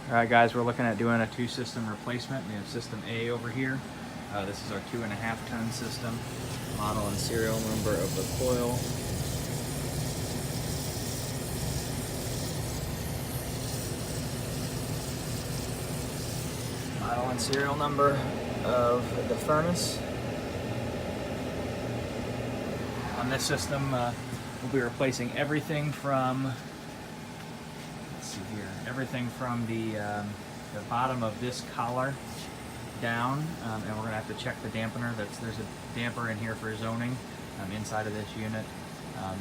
Alright guys, we're looking at doing a 2-system replacement. We have system A over here. This is our 2.5 ton system. Model and serial number of the coil. Model and serial number of the furnace. On this system, we'll be replacing everything from, everything from the bottom of this collar down, and we're going to have to check the dampener. There's a damper in here for zoning inside of this unit,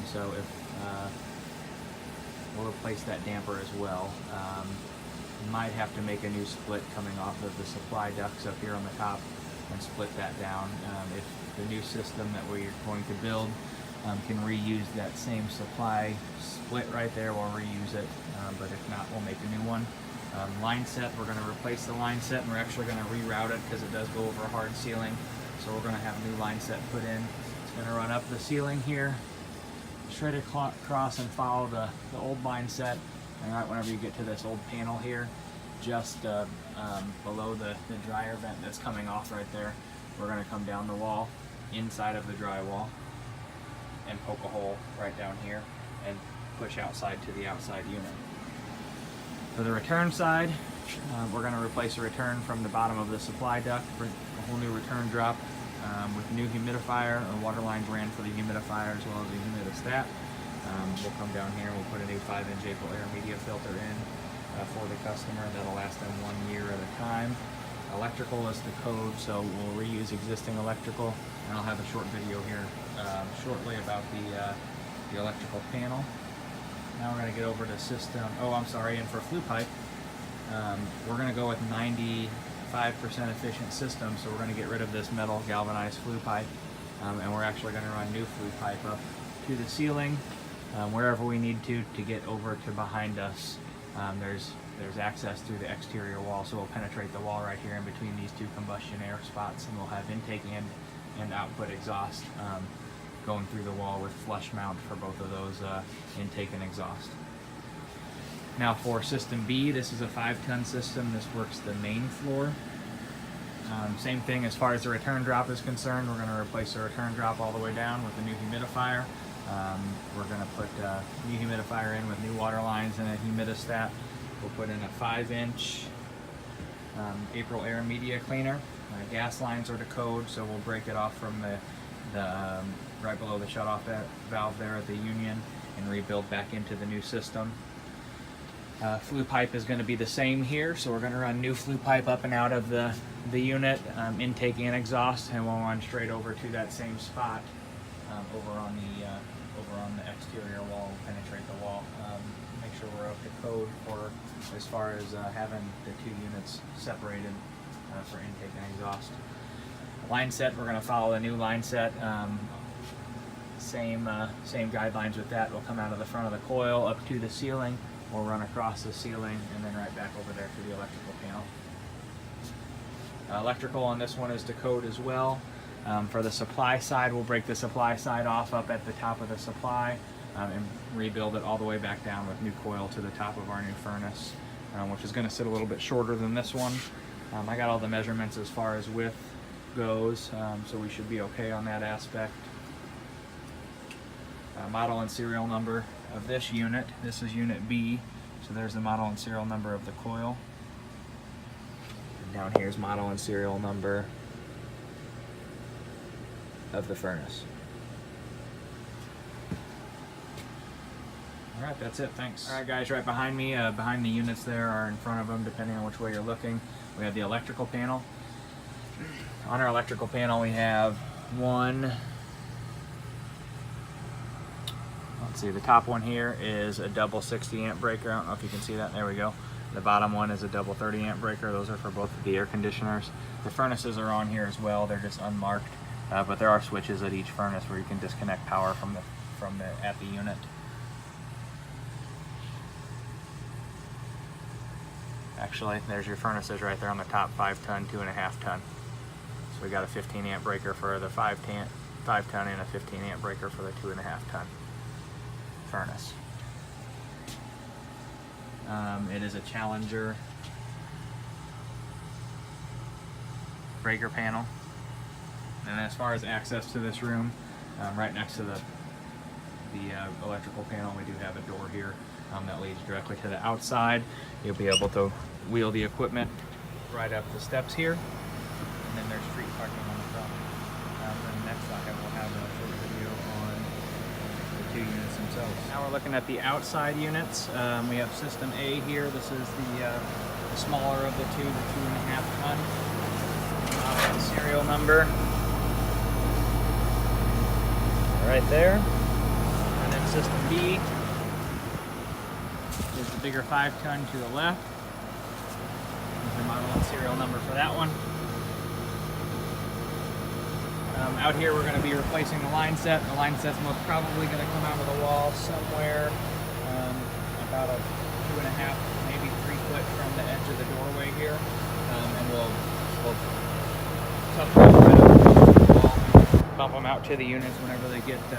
so if we'll replace that damper as well. Might have to make a new split coming off of the supply ducts up here on the top and split that down. If the new system that we're going to build can reuse that same supply split right there, we'll reuse it, but if not, we'll make a new one. Line set, we're going to replace the line set, and we're actually going to reroute it because it does go over a hard ceiling, so we're going to have a new line set put in. It's going to run up the ceiling here, straight across and follow the old line set, and right whenever you get to this old panel here, just below the dryer vent that's coming off right there, we're going to come down the wall inside of the drywall and poke a hole right down here and push outside to the outside unit. For the return side, we're going to replace a return from the bottom of the supply duct for a whole new return drop with new humidifier. Our water lines ran for the humidifier as well as the humidistat. We'll come down here and we'll put a new 5-inch April air media filter in for the customer. That'll last them 1 year at a time. Electrical is the code, so we'll reuse existing electrical, and I'll have a short video here shortly about the electrical panel. Now we're going to get over to system, and for flue pipe, we're going to go with 95% efficient system, so we're going to get rid of this metal galvanized flue pipe, and we're actually going to run new flue pipe up to the ceiling, wherever we need to get over to behind us. There's access through the exterior wall, so we'll penetrate the wall right here in between these two combustion air spots, and we'll have intake and output exhaust going through the wall with flush mount for both of those intake and exhaust. Now for system B, this is a 5-ton system. This works the main floor. Same thing as far as the return drop is concerned. We're going to replace the return drop all the way down with a new humidifier. We're going to put a new humidifier in with new water lines and a humidistat. We'll put in a 5-inch April air media cleaner. Gas lines are the code, so we'll break it off from the right below the shutoff valve there at the union and rebuild back into the new system. Flue pipe is going to be the same here, so we're going to run new flue pipe up and out of the unit, intake and exhaust, and we'll run straight over to that same spot over on the exterior wall, penetrate the wall. Make sure we're up to code for as far as having the two units separated for intake and exhaust. Line set, we're going to follow a new line set. Same guidelines with that. We'll come out of the front of the coil up to the ceiling. We'll run across the ceiling and then right back over there to the electrical panel. Electrical on this one is to code as well. For the supply side, we'll break the supply side off up at the top of the supply and rebuild it all the way back down with new coil to the top of our new furnace, which is going to sit a little bit shorter than this one. I got all the measurements as far as width goes, so we should be okay on that aspect. Model and serial number of this unit. This is unit B, so there's the model and serial number of the coil. And down here's model and serial number of the furnace. Alright, that's it, thanks. Alright guys, right behind me, behind the units there, or in front of them, depending on which way you're looking, we have the electrical panel. On our electrical panel we have the top one here is a double 60 amp breaker. I don't know if you can see that. There we go. The bottom one is a double 30 amp breaker. Those are for both of the air conditioners. The furnaces are on here as well. They're just unmarked, but there are switches at each furnace where you can disconnect power from the unit. Actually, there's your furnaces right there on the top, 5-ton, 2.5 ton. So we got a 15 amp breaker for the 5-ton and a 15 amp breaker for the 2.5 ton furnace. It is a Challenger breaker panel. And as far as access to this room, right next to the electrical panel, we do have a door here that leads directly to the outside. You'll be able to wheel the equipment right up the steps here, and then there's street parking on the front. Then next slide we'll have a short video on the two units themselves. Now we're looking at the outside units. We have System A here. This is the smaller of the two, the 2.5 ton. Serial number right there. And then System B is the bigger 5 ton to the left. There's the model and serial number for that one. Out here we're going to be replacing the line set. The line set's most probably going to come out of the wall somewhere about a 2.5, maybe 3 foot from the edge of the doorway here. And we'll tuck them right up against the wall, bump them out to the units whenever they get to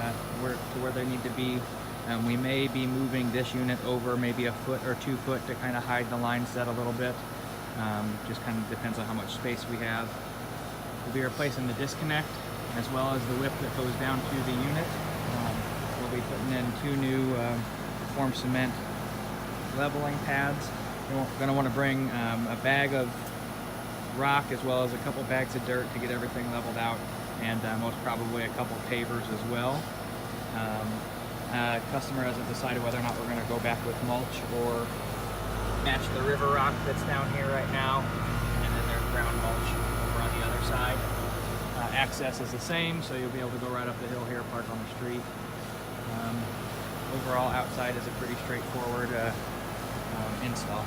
where they need to be. We may be moving this unit over maybe a foot or 2 foot to kind of hide the line set a little bit. Just kind of depends on how much space we have. We'll be replacing the disconnect as well as the whip that goes down to the unit. We'll be putting in 2 new form cement leveling pads. We're going to want to bring a bag of rock as well as a couple bags of dirt to get everything leveled out, and most probably a couple pavers as well. Customer hasn't decided whether or not we're going to go back with mulch or match the river rock that's down here right now, and then there's ground mulch over on the other side. Access is the same, so you'll be able to go right up the hill here, park on the street. Overall, outside is a pretty straightforward install.